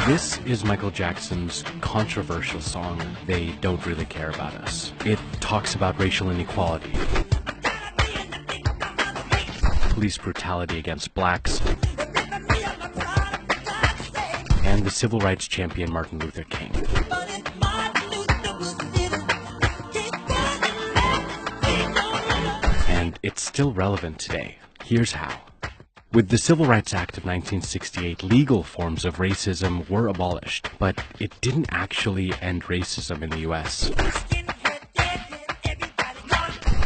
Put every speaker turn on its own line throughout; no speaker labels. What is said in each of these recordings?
This is Micheal Jackson's controversial song, They Don't Really Care About Us. It talks about racial inequality, police brutality against blacks, and the civil rights champion Martin Luther King. And it's still relevant today. Here's how. With the Civil Rights Act of 1968, legal forms of racism were abolished, but it didn't actually end racism in the U.S.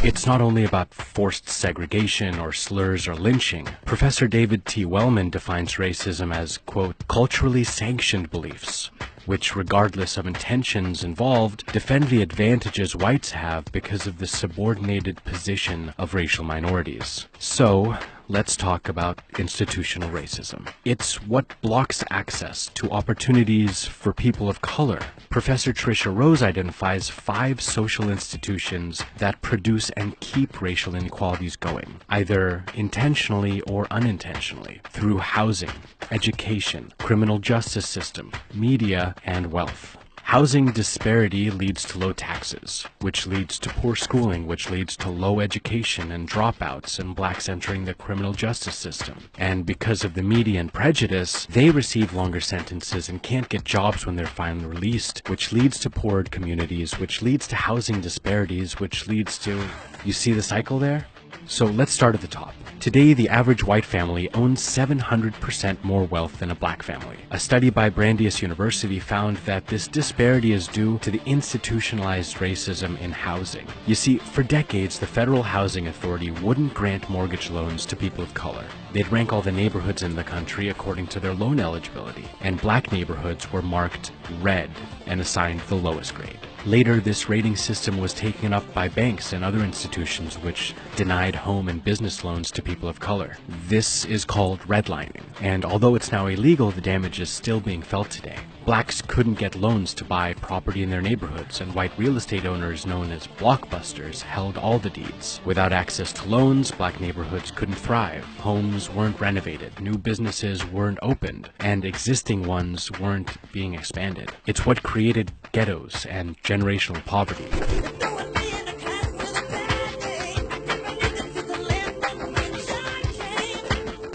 It's not only about forced segregation or slurs or lynching. Professor David T. Wellman defines racism as, quote, culturally sanctioned beliefs, which, regardless of intentions involved, defend the advantages whites have because of the subordinated position of racial minorities. So, let's talk about institutional racism. It's what blocks access to opportunities for people of color. Professor Tricia Rose identifies 5 social institutions that produce and keep racial inequalities going, either intentionally or unintentionally, through housing, education, criminal justice system, media, and wealth. Housing disparity leads to low taxes, which leads to poor schooling, which leads to low education and dropouts and blacks entering the criminal justice system. And because of the media and prejudice, they receive longer sentences and can't get jobs when they're finally released, which leads to poorer communities, which leads to housing disparities, which leads to... You see the cycle there? So let's start at the top. Today, the average white family owns 700% more wealth than a black family. A study by Brandeis University found that this disparity is due to the institutionalized racism in housing. You see, for decades, the Federal Housing Authority wouldn't grant mortgage loans to people of color. They'd rank all the neighborhoods in the country according to their loan eligibility, and black neighborhoods were marked red and assigned the lowest grade. Later, this rating system was taken up by banks and other institutions which denied home and business loans to people of color. This is called redlining, and although it's now illegal, the damage is still being felt today. Blacks couldn't get loans to buy property in their neighborhoods, and white real estate owners known as blockbusters held all the deeds. Without access to loans, black neighborhoods couldn't thrive. Homes weren't renovated, new businesses weren't opened, and existing ones weren't being expanded. It's what created ghettos and generational poverty.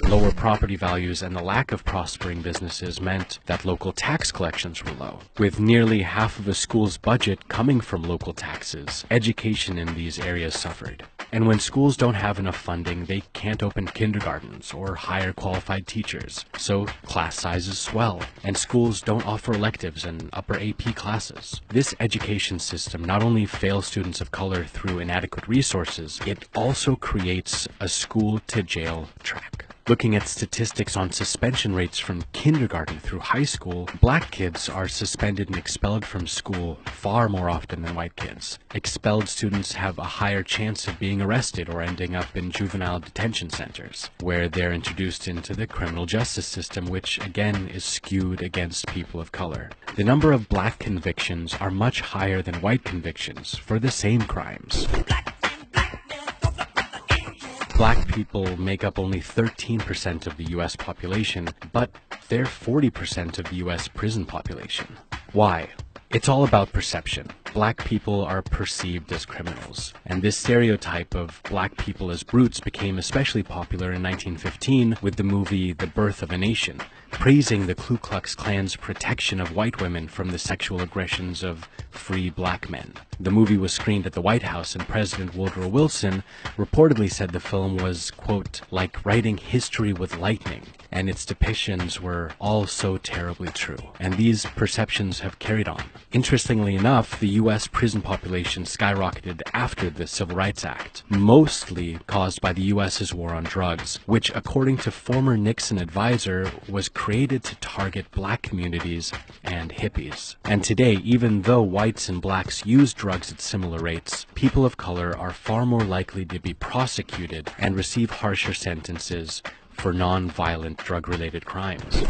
Lower property values and the lack of prospering businesses meant that local tax collections were low. With nearly half of a school's budget coming from local taxes, education in these areas suffered. And when schools don't have enough funding, they can't open kindergartens or hire qualified teachers. So class sizes swell, and schools don't offer electives and upper AP classes. This education system not only fails students of color through inadequate resources, it also creates a school-to-jail track. Looking at statistics on suspension rates from kindergarten through high school, black kids are suspended and expelled from school far more often than white kids. Expelled students have a higher chance of being arrested or ending up in juvenile detention centers, where they're introduced into the criminal justice system, which again is skewed against people of color. The number of black convictions are much higher than white convictions for the same crimes. Black people make up only 13% of the U.S. population, but they're 40% of the U.S. prison population. Why? It's all about perception. Black people are perceived as criminals, and this stereotype of black people as brutes became especially popular in 1915 with the movie The Birth of a Nation, praising the Ku Klux Klan's protection of white women from the sexual aggressions of free black men. The movie was screened at the White House, and President Woodrow Wilson reportedly said the film was, quote, like writing history with lightning, and its depictions were all so terribly true. And these perceptions have carried on. Interestingly enough, the U.S. prison population skyrocketed after the Civil Rights Act, mostly caused by the U.S.'s war on drugs, which, according to former Nixon advisor, was created to target black communities and hippies. And today, even though whites and blacks use drugs at similar rates, people of color are far more likely to be prosecuted and receive harsher sentences for non-violent drug-related crimes.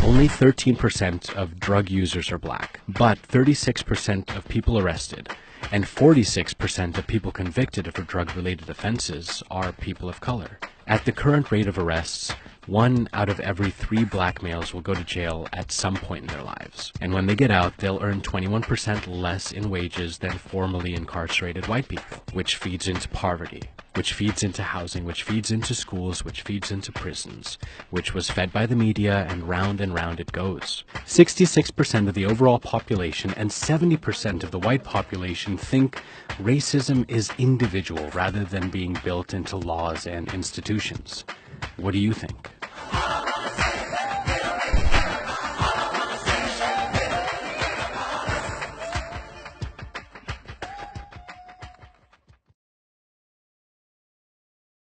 Only 13% of drug users are black, but 36% of people arrested and 46% of people convicted for drug-related offenses are people of color. At the current rate of arrests, 1 out of every 3 black males will go to jail at some point in their lives. And when they get out, they'll earn 21% less in wages than formerly incarcerated white people, which feeds into poverty, which feeds into housing, which feeds into schools, which feeds into prisons, which was fed by the media, and round it goes. 66% of the overall population and 70% of the white population think racism is individual rather than being built into laws and institutions. What do you think?